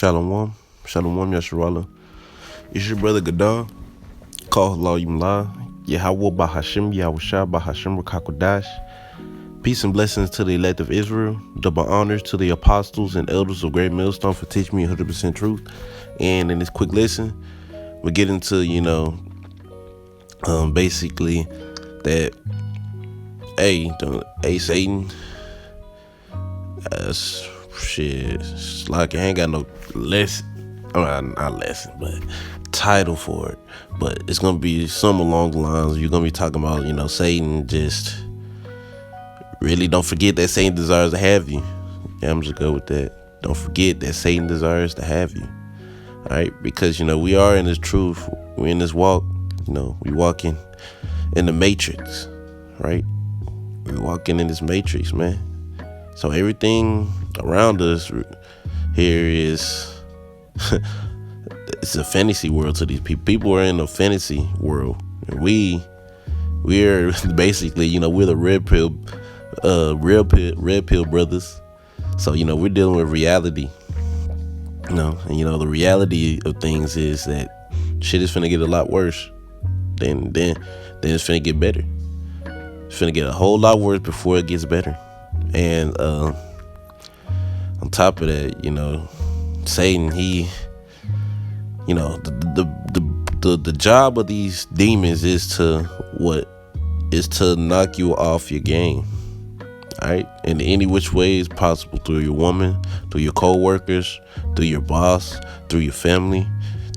Shalom, Shalom Yasharala. It's your brother Gadon. Call Law Yumla. Yahweh Bahashim, Yahushua Bahashim Rakakodash. Peace and blessings to the elect of Israel. Double honors to the apostles and elders of Great Millstone for teaching me 100% truth. And in this quick lesson, we're getting to, basically that, hey, Satan, shit, it's like I ain't got no lesson. Not lesson, but title for it. But it's gonna be some along the lines. You're gonna be talking about, Satan just really don't forget that Satan desires to have you. Yeah, I'm just good with that. Don't forget that Satan desires to have you. Alright? Because we are in this truth. We're in this walk. We walking in the matrix. Right? We're walking in this matrix, man. So everything around us here is it's a fantasy world to these people. People are in a fantasy world. And we're basically, we're the red pill brothers. So, we're dealing with reality. And the reality of things is that shit is finna get a lot worse. Then it's finna get better. It's finna get a whole lot worse before it gets better. And on top of that, Satan, he, the job of these demons is to knock you off your game. All right, in any which way is possible, through your woman, through your co-workers, through your boss, through your family,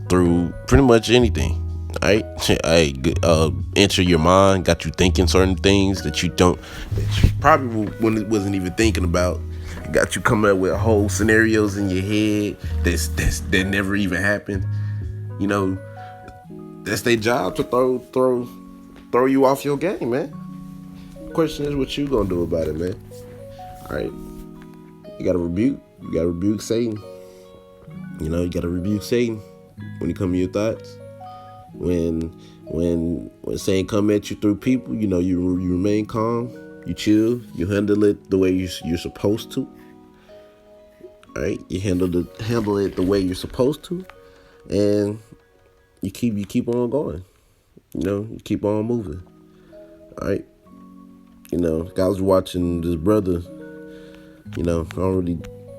through pretty much anything. All right, enter your mind, got you thinking certain things that you probably wasn't even thinking about. Got you coming up with whole scenarios in your head that never even happened. That's their job, to throw you off your game, man. Question is, what you gonna do about it, man? All right, you gotta rebuke Satan. You gotta rebuke Satan when he come to your thoughts. When Satan come at you through people, you remain calm, you chill, you handle it the way you're supposed to. All right, you handle it the way you're supposed to, and you keep on going. You keep on moving. All right. I was watching this brother. I don't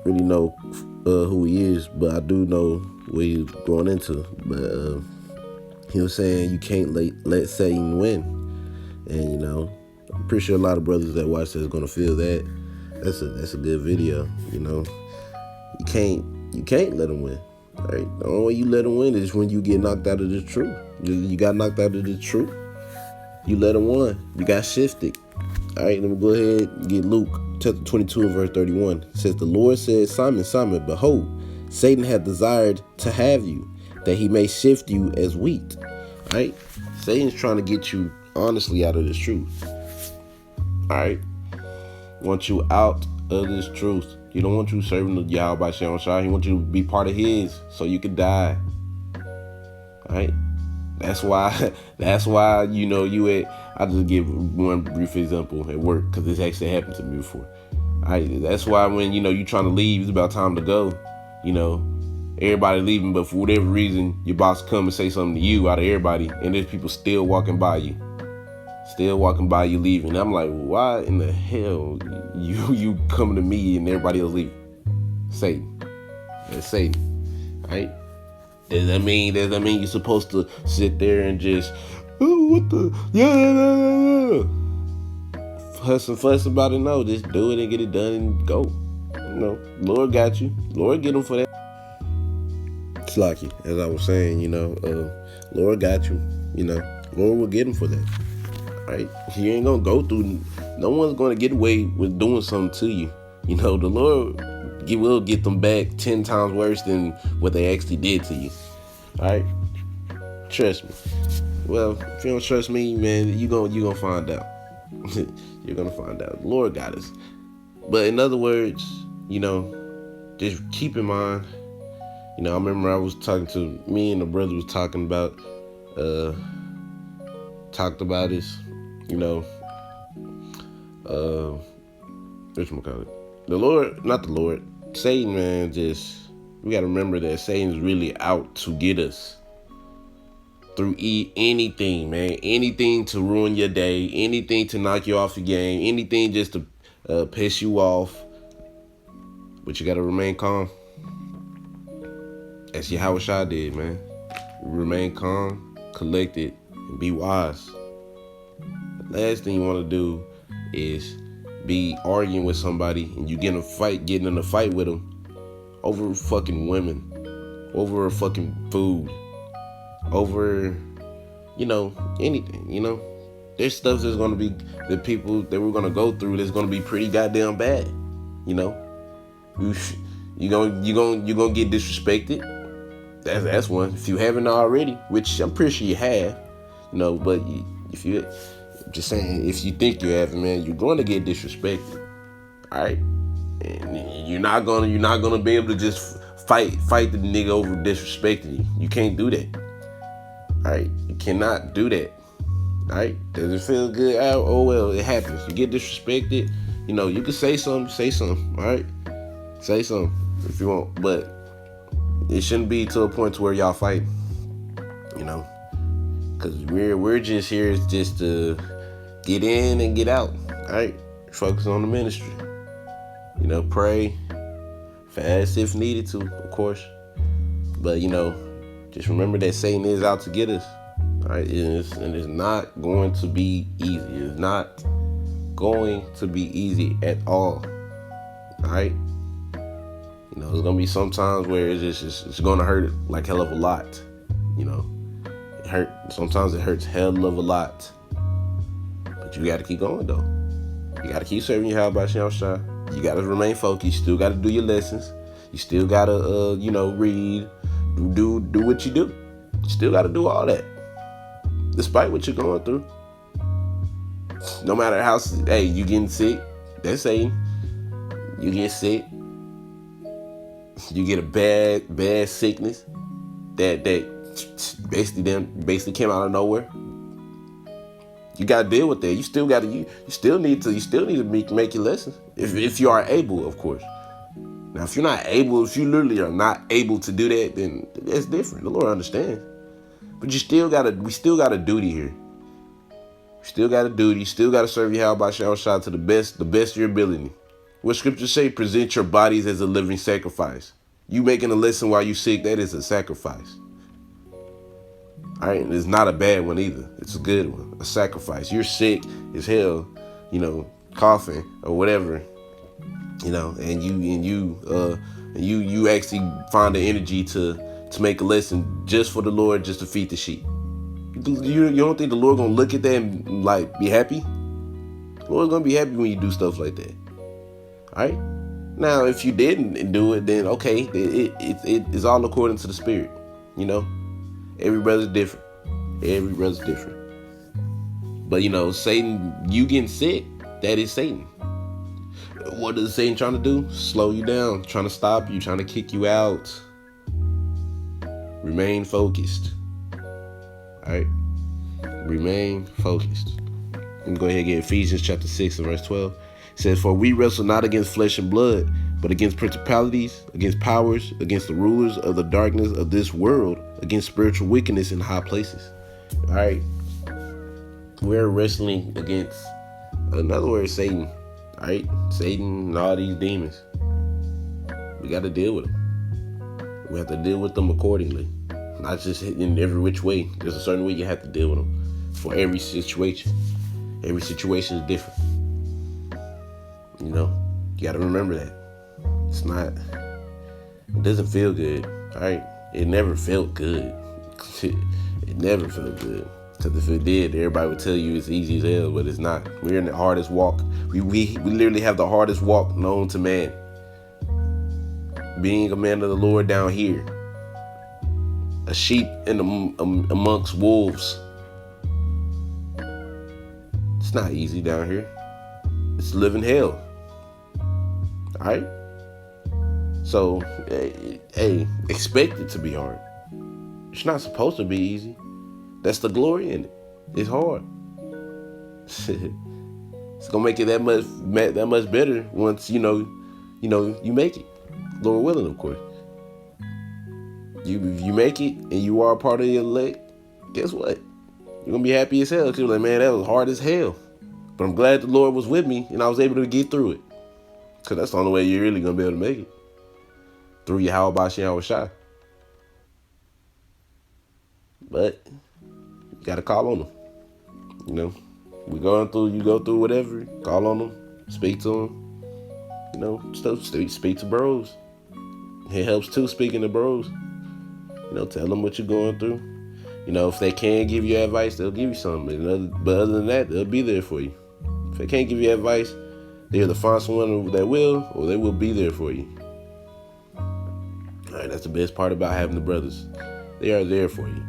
really know who he is, but I do know what he's going into. But he was saying you can't let Satan win, and I'm pretty sure a lot of brothers that watch this is gonna feel that. That's a good video. You can't let him win. All right, the only way you let him win is when you get knocked out of the truth. You got knocked out of the truth. You let him win. You got shifted. All right, let me go ahead and get Luke chapter 22 and verse 31. It says, "The Lord said, Simon, Simon, behold, Satan hath desired to have you, that he may sift you as wheat." All right, Satan's trying to get you honestly out of this truth. All right, want you out of this truth. He don't want you serving the Yahweh by Shem Shah. He wants you to be part of his, so you can die. All right. That's why you at. I'll just give one brief example at work, because this actually happened to me before. That's why when you trying to leave, it's about time to go. Everybody leaving, but for whatever reason, your boss come and say something to you out of everybody, and there's people still walking by you, leaving. I'm like, why in the hell you coming to me and everybody else leaving? Satan. That's Satan. All right. Does that mean you're supposed to sit there and just, what the, yeah, fuss about it? No, just do it and get it done and go. Lord got you. Lord get him for that. It's like you, as I was saying, Lord got you. Lord will get him for that. All right, you ain't gonna go through. No one's gonna get away with doing something to you. The Lord will get them back 10 times worse than what they actually did to you. All right, trust me. Well, if you don't trust me, man, you gonna find out. You're gonna find out. The Lord got us. But in other words, just keep in mind. I remember I was talking to me and the brother was talking about this. Whatchamacallit? The Lord, not the Lord. Satan, man, just We got to remember that Satan's really out to get us through anything, man. Anything to ruin your day, anything to knock you off your game, anything just to piss you off. But you got to remain calm. As Yahushua did, man. Remain calm, collected, and be wise. The last thing you want to do is be arguing with somebody and you getting in a fight with them over fucking women, over fucking food, over, anything, There's stuff that's going to be, the people that we're going to go through that's going to be pretty goddamn bad, You're going to get disrespected. That's one. If you haven't already, which I'm pretty sure you have, but if you, just saying, if you think you haven't, man, you're going to get disrespected. All right. And you're not gonna be able to just fight the nigga over disrespecting you. You can't do that. Alright? You cannot do that. Alright? Does it feel good? Oh well, it happens. You get disrespected, you can say something, alright? Say something if you want. But it shouldn't be to a point to where y'all fight. Cause we're just here just to get in and get out. Alright? Focus on the ministry. Pray, fast if needed to, of course. But, just remember that Satan is out to get us. All right, and it's not going to be easy. It's not going to be easy at all. All right? There's going to be some times where it's going to hurt like hell of a lot. It hurt. Sometimes it hurts hell of a lot. But you got to keep going, though. You got to keep serving your Yahweh Shem Shah. You got to remain focused. You still got to do your lessons. You still got to, read, do what you do. You still got to do all that. Despite what you're going through. No matter how, hey, you getting sick. That's Satan. You get sick. You get a bad sickness that basically came out of nowhere. You gotta deal with that. You still need to make your lessons. If you are able, of course. Now, if you're not able, if you literally are not able to do that, then that's different. The Lord understands. But we still got a duty here. You still got a duty. You still got to serve Yahweh Shah to the best of your ability. What scriptures say, present your bodies as a living sacrifice. You making a lesson while you sick, that is a sacrifice. All right, and it's not a bad one either. It's a good one, a sacrifice. You're sick as hell, coughing or whatever, and you actually find the energy to make a lesson just for the Lord, just to feed the sheep. You don't think the Lord gonna look at that and be happy? The Lord's gonna be happy when you do stuff like that. All right. Now, if you didn't do it, then okay, it's all according to the Spirit. Every brother's different. But Satan, you getting sick, that is Satan. What is Satan trying to do? Slow you down, trying to stop you, trying to kick you out. Remain focused. Alright? Remain focused. Let me go ahead and get Ephesians chapter 6 and verse 12. It says, "For we wrestle not against flesh and blood, but against principalities, against powers, against the rulers of the darkness of this world, against spiritual wickedness in high places." All right. We're wrestling against, in other words, Satan. All right. Satan and all these demons. We got to deal with them. We have to deal with them accordingly. Not just in every which way. There's a certain way you have to deal with them for every situation. Every situation is different. You got to remember that. It doesn't feel good, all right? It never felt good. It never felt good. Because if it did, everybody would tell you it's easy as hell, but it's not. We're in the hardest walk. We literally have the hardest walk known to man. Being a man of the Lord down here. A sheep amongst wolves. It's not easy down here. It's living hell. All right? So, hey, expect it to be hard. It's not supposed to be easy. That's the glory in it. It's hard. It's gonna make it that much better once you make it. Lord willing, of course. you make it and you are a part of the elect, guess what? You're gonna be happy as hell. Cause you're like, man, that was hard as hell. But I'm glad the Lord was with me and I was able to get through it. Cause that's the only way you're really gonna be able to make it. Through your How About Shah Shah. But you gotta call on them. You know, you go through whatever, call on them, speak to them. You know, speak to bros. It helps too, speaking to bros. You know, tell them what you're going through. You know, if they can give you advice, they'll give you something. But other than that, they'll be there for you. If they can't give you advice, they either find someone that will, or they will be there for you. All right, that's the best part about having the brothers. They are there for you,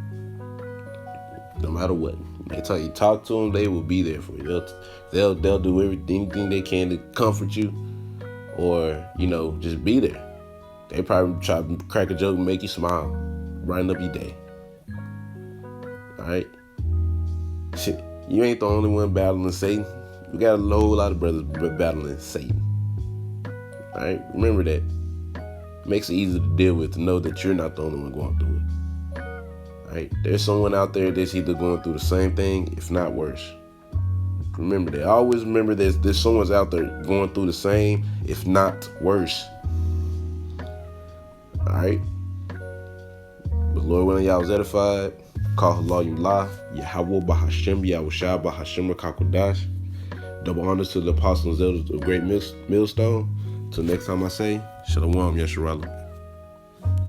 no matter what. They tell you talk to them, they will be there for you. They'll do anything they can to comfort you, or you know, just be there. They probably try to crack a joke and make you smile, brighten up your day. All right, shit, you ain't the only one battling Satan. We got a whole lot of brothers battling Satan. All right, remember that. Makes it easy to deal with, to know that you're not the only one going through it. All right, there's someone out there that's either going through the same thing, if not worse. Remember that. Always remember there's someone's out there going through the same, if not worse. All right. But Lord willing, y'all was edified. Call Halayullah, Yahweh Bahashem, Yahushua Bahashem Kakodash. Double honors to the apostles and elders of Great Millstone. Till next time I say, Shalom, Yesharallah.